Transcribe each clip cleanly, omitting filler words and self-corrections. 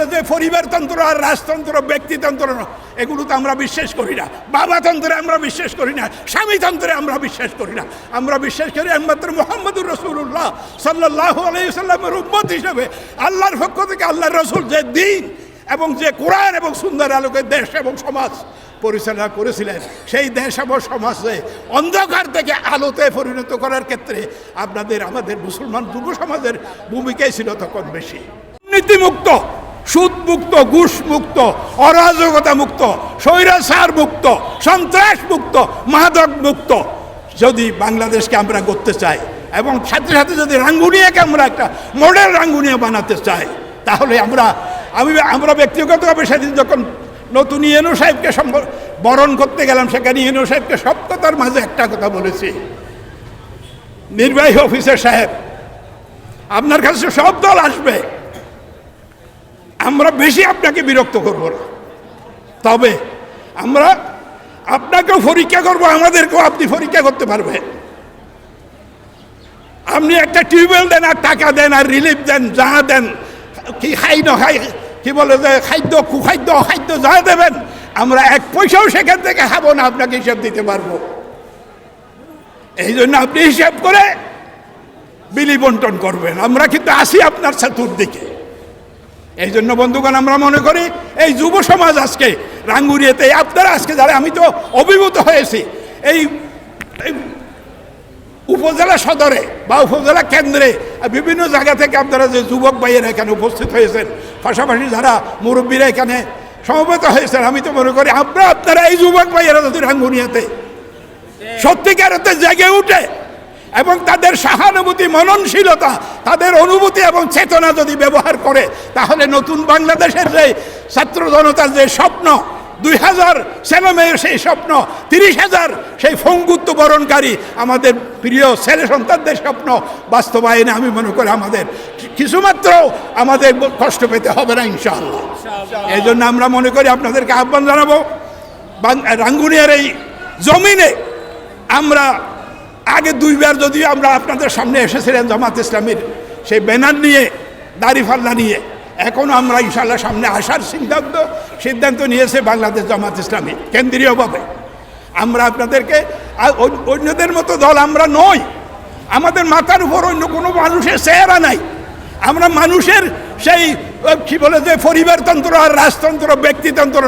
বলে যে পরিবারতন্ত্র আর রাজতন্ত্র ব্যক্তিতন্ত্র এগুলো তো আমরা বিশ্বাস করি না। বাবাতন্ত্রে আমরা বিশ্বাস করি না, স্বামীতন্ত্রে আমরা বিশ্বাস করি না। আমরা বিশ্বাস করি একমাত্র মুহাম্মদুর রাসূলুল্লাহ সাল্লাল্লাহু আলাইহি ওয়াসাল্লামের উম্মত হিসেবে আল্লাহর পক্ষ থেকে আল্লাহর রাসূল যে দ্বীন এবং যে কোরআন এবং সুন্দর আলোকে দেশ এবং সমাজ পরিচালনা করেছিলেন, সেই দেশ এবং সমাজে অন্ধকার থেকে আলোতে পরিণত করার ক্ষেত্রে আমাদের মুসলমান যুব সমাজের ভূমিকাই ছিল তখন বেশি। নীতিমুক্ত, সুদ মুক্ত, ঘুষ মুক্ত, অরাজকতা মুক্ত, স্বৈরাচার মুক্ত, সন্ত্রাস মুক্ত, মাদক মুক্ত যদি বাংলাদেশকে আমরা করতে চাই এবং সাথে সাথে যদি রাঙ্গুনিয়াকে আমরা একটা মডেল রাঙ্গুনিয়া বানাতে চাই, তাহলে আমরা ব্যক্তিগতভাবে সেদিন যখন নতুন ইউনূস সাহেবকে বরণ করতে গেলাম, সেখানে ইউনূস সাহেবকে সব কথার মাঝে একটা কথা বলেছি, নির্বাহী অফিসার সাহেব, আপনার কাছে সব দল আসবে, আমরা বেশি আপনাকে বিরক্ত করব না, তবে আমরা আপনাকেও পরীক্ষা করব, আমাদেরকেও আপনি পরীক্ষা করতে পারবেন। আপনি একটা টিউবওয়েল দেন আর টাকা দেন আর রিলিফ দেন, যা দেন, কি খাই না খাই, কি বলে যে খাদ্য কুখাদ্য অখাদ্য যা দেবেন, আমরা এক পয়সাও সেখান থেকে খাবো না, আপনাকে হিসাব দিতে পারবো। এই জন্য আপনি হিসাব করে বিলি বন্টন করবেন, আমরা কিন্তু আসি আপনার চতুর্দিকে। এই জন্য বন্ধুগণ, আমরা মনে করি এই যুব সমাজ আজকে রাঙ্গুনিয়াতে, আপনারা আজকে যারা, আমি তো অভিভূত হয়েছি এই উপজেলা সদরে বা উপজেলা কেন্দ্রে বিভিন্ন জায়গা থেকে আপনারা যে যুবক ভাইয়েরা এখানে উপস্থিত হয়েছেন, পাশাপাশি যারা মুরব্বীরা এখানে সমবেত হয়েছেন, আমি তো মনে করি আপনারা এই যুবক ভাইয়েরা যদি রাঙ্গুনিয়াতে সত্যিকার অর্থে জেগে উঠে এবং তাদের সহানুভূতি, মননশীলতা, তাদের অনুভূতি এবং চেতনা যদি ব্যবহার করে, তাহলে নতুন বাংলাদেশের যে ছাত্র জনতার যে স্বপ্ন, 2000 ছেলেমেয়ের সেই স্বপ্ন, 30,000 সেই পঙ্গুত্ব বরণকারী আমাদের প্রিয় ছেলে সন্তানদের স্বপ্ন বাস্তবায়নে আমি মনে করি আমাদের কিছুমাত্র আমাদের কষ্ট পেতে হবে না ইনশাআল্লাহ। এই জন্য আমরা মনে করি আপনাদেরকে আহ্বান জানাবো, রাঙ্গুনিয়ার এই জমিনে আমরা আগে 2বার যদিও আমরা আপনাদের সামনে এসেছিলেন জামাত ইসলামীর সেই ব্যানার নিয়ে, দাড়িপাল্লা নিয়ে, এখনও আমরা ইনশাআল্লাহ সামনে আসার সিদ্ধান্ত নিয়েছে বাংলাদেশ জামাত ইসলামী কেন্দ্রীয়ভাবে। আমরা আপনাদেরকে, অন্যদের মতো দল আমরা নই, আমাদের মাথার উপর অন্য কোনো মানুষের চেহারা নাই, আমরা মানুষের সেই কি বলে যে পরিবারতন্ত্র আর রাজতন্ত্র ব্যক্তিতন্ত্র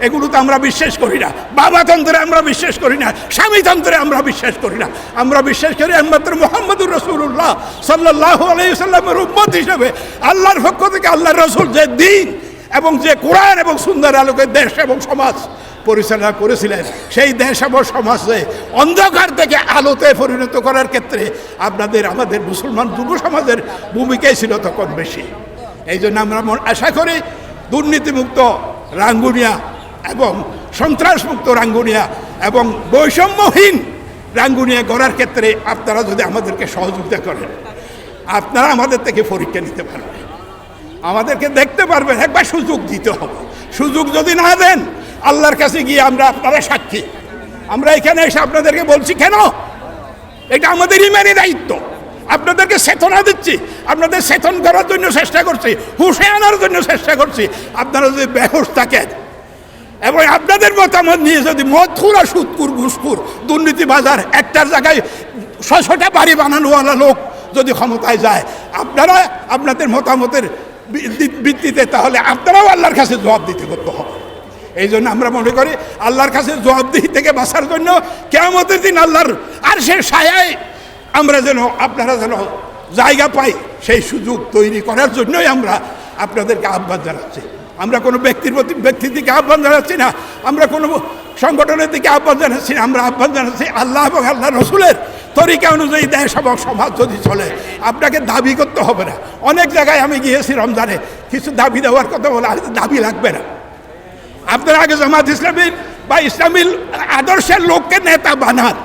এগুলো তো আমরা বিশ্বাস করি না। বাবাতন্ত্রে আমরা বিশ্বাস করি না, স্বামীতন্ত্রে আমরা বিশ্বাস করি না। আমরা বিশ্বাস করি একমাত্র মুহাম্মদুর রাসূলুল্লাহ সাল্লাল্লাহু আলাইহি ওয়াসাল্লামের উম্মত হিসেবে আল্লাহর পক্ষ থেকে আল্লাহর রাসূল যে দ্বীন এবং যে কোরআন এবং সুন্দর আলোকে দেশ এবং সমাজ পরিচালনা করেছিলেন, সেই দেশ এবং সমাজে অন্ধকার থেকে আলোতে পরিণত করার ক্ষেত্রে আমাদের মুসলমান যুব সমাজের ভূমিকাই ছিল তখন বেশি। এই জন্য আমরা আশা করি দুর্নীতিমুক্ত রাঙ্গুনিয়া এবং সন্ত্রাসমুক্ত রাঙ্গুনিয়া এবং বৈষম্যহীন রাঙ্গুনিয়া গড়ার ক্ষেত্রে আপনারা যদি আমাদেরকে সহযোগিতা করেন, আপনারা আমাদের থেকে পরীক্ষা নিতে পারবেন, আমাদেরকে দেখতে পারবেন। একবার সুযোগ দিতে হবে, সুযোগ যদি না দেন, আল্লাহর কাছে গিয়ে আপনারা সাক্ষী। আমরা এখানে এসে আপনাদেরকে বলছি কেন, এটা আমাদের ইমানি দায়িত্ব, আপনাদেরকে চেতনা দিচ্ছি, আপনাদের চেতন করার জন্য চেষ্টা করছি, হুঁশে আনার জন্য চেষ্টা করছি। আপনারা যদি বেহুশ থাকেন এবং আপনাদের মতামত নিয়ে যদি মদখুর আর সুদখুর ঘুষখুর দুর্নীতিবাজার একটার জায়গায় 600টা বাড়ি বানানোওয়ালা লোক যদি ক্ষমতায় যায়, আপনারা আপনাদের মতামতের ভিত্তিতে, তাহলে আপনারাও আল্লাহর কাছে জবাব দিতে করতে হবে। এই জন্য আমরা মনে করি আল্লাহর কাছে জবাবদিহি থেকে বাঁচার জন্য কিয়ামতের দিন আল্লাহর আরশের ছায়ায় আপনারা যেন জায়গা পাই, সেই সুযোগ তৈরি করার জন্যই আমরা আপনাদেরকে আহ্বান জানাচ্ছি। আমরা কোনো ব্যক্তির দিকে আহ্বান জানাচ্ছি না, আমরা কোনো সংগঠনের দিকে আহ্বান জানাচ্ছি না, আমরা আহ্বান জানাচ্ছি আল্লাহ এবং আল্লাহ রসুলের তরিকা অনুযায়ী দেশ এবং সমাজ যদি চলে, আপনাকে দাবি করতে হবে না। অনেক জায়গায় আমি গিয়েছি রমজানে, কিছু দাবি দেওয়ার কথা বলে, আর দাবি লাগবে না। আপনারা আগে জামাত ইসলামীর বা ইসলামী আদর্শের লোককে নেতা বানান,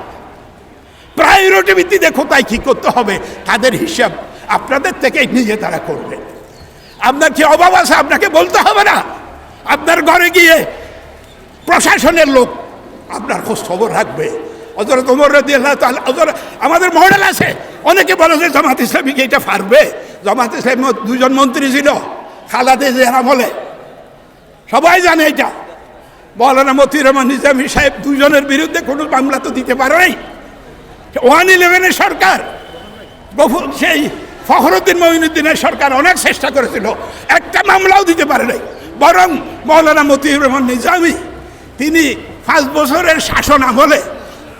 প্রায়োরিটি ভিত্তিতে কোথায় কী করতে হবে তাদের হিসাব আপনাদের থেকে নিজে তারা করবে। আপনার কি অভাব আছে আপনাকে বলতে হবে না, আপনার ঘরে গিয়ে প্রশাসনের লোক আপনার খোঁজ খবর রাখবে। হযরত ওমর রাদিয়াল্লাহু তাআলা, আমাদের মডেল আছে। অনেকে বলে যে জামাত ইসলামীকে এটা পারবে, জামাত ইসলামী 2জন মন্ত্রী ছিল, খালাদে জিয়ার আমলে, সবাই জানে এটা। মৌলানা মতিউর রহমান নিজামী সাহেব দুজনের বিরুদ্ধে কোনো মামলা তো দিতে পারে নাই। 111 সরকার, সেই ফখরুদ্দিন মঈনুদ্দিনের সরকার অনেক চেষ্টা করেছিল, একটা মামলাও দিতে পারে নাই। বরং মৌলানা মতিউর রহমান নিজামী তিনি 5 বছরের শাসন আমলে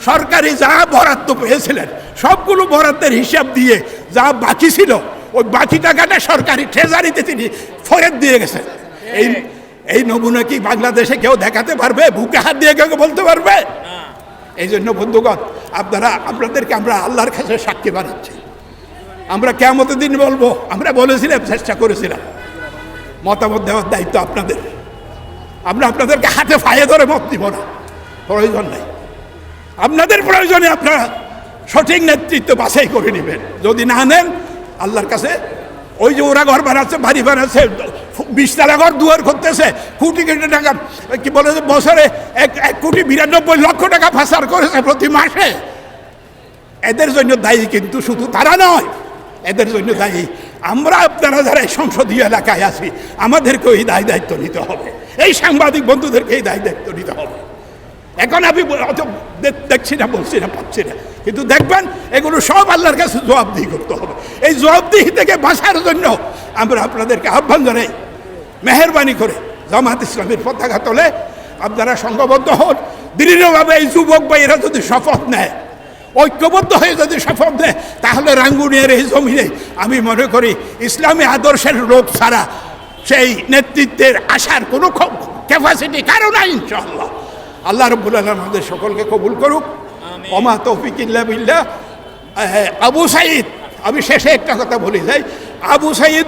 সরকারি যা বরাদ্দ পেয়েছিলেন সবগুলো বরাদ্দের হিসাব দিয়ে যা বাকি ছিল ওই বাকি টাকাটা সরকারি ট্রেজারিতে তিনি ফেরত দিয়ে গেছেন। এই নমুনা কি বাংলাদেশে কেউ দেখাতে পারবে? বুকে হাত দিয়ে কেউ বলতে পারবে? এই জন্য বন্ধুগণ, আপনাদেরকে আমরা আল্লাহর কাছে সাক্ষী বানাচ্ছি। আমরা কিয়ামতের দিন বলবো, আমরা বলেছিলাম, চেষ্টা করেছিলাম, মতামত দেওয়ার দায়িত্ব আপনাদের। আমরা আপনাদেরকে হাতে ফায়ে ধরে মত দিব না, প্রয়োজন নেই। আপনাদের প্রয়োজনে আপনারা সঠিক নেতৃত্ব বাছাই করে নেবেন। যদি না নেন, আল্লাহর কাছে ওই যে ওরা ঘর বানাচ্ছে, বাড়ি বানাচ্ছে, 20 তলা ঘর দুয়ার করতেছে, কোটি কোটি টাকা, কি বলে বছরে 1,92,00,000 টাকা পাচার করেছে প্রতি মাসে। এদের জন্য দায়ী কিন্তু শুধু তারা নয়, এদের জন্য দায়ী আমরা, আপনারা যারা এই সংসদীয় এলাকায় আছি, আমাদেরকেও এই দায়িত্ব নিতে হবে। এই সাংবাদিক বন্ধুদেরকে এই দায়িত্ব নিতে হবে। এখন আমি দেখছি না, বলছি না, পাচ্ছি না, কিন্তু দেখবেন এগুলো সব আল্লাহর কাছে জবাবদিহি করতে হবে। এই জবাবদিহি থেকে বাঁচার জন্য আমরা আপনাদেরকে আহ্বান জানাই, মেহেরবানি করে জামাত ইসলামের পতাকা তোলে আপনারা সংঘবদ্ধ হন। দৃঢ়ভাবে এই যুবক ভাইয়েরা যদি শপথ নেয়, ঐক্যবদ্ধ হয়ে যদি শপথ নেয়, তাহলে রাঙ্গুনিয়ার এই জমিনে আমি মনে করি ইসলামী আদর্শের লোক ছাড়া সেই নেতৃত্বের আসার কোনো ক্যাপাসিটি কারো নাই ইনশাআল্লাহ। আল্লাহ রাব্বুল আলামিন আমাদের সকলকে কবুল করুক। ওমা তৌফিক ইল্লা বিল্লাহ। আবু সাঈদ, আমি শেষে একটা কথা বলে যাই, আবু সাঈদ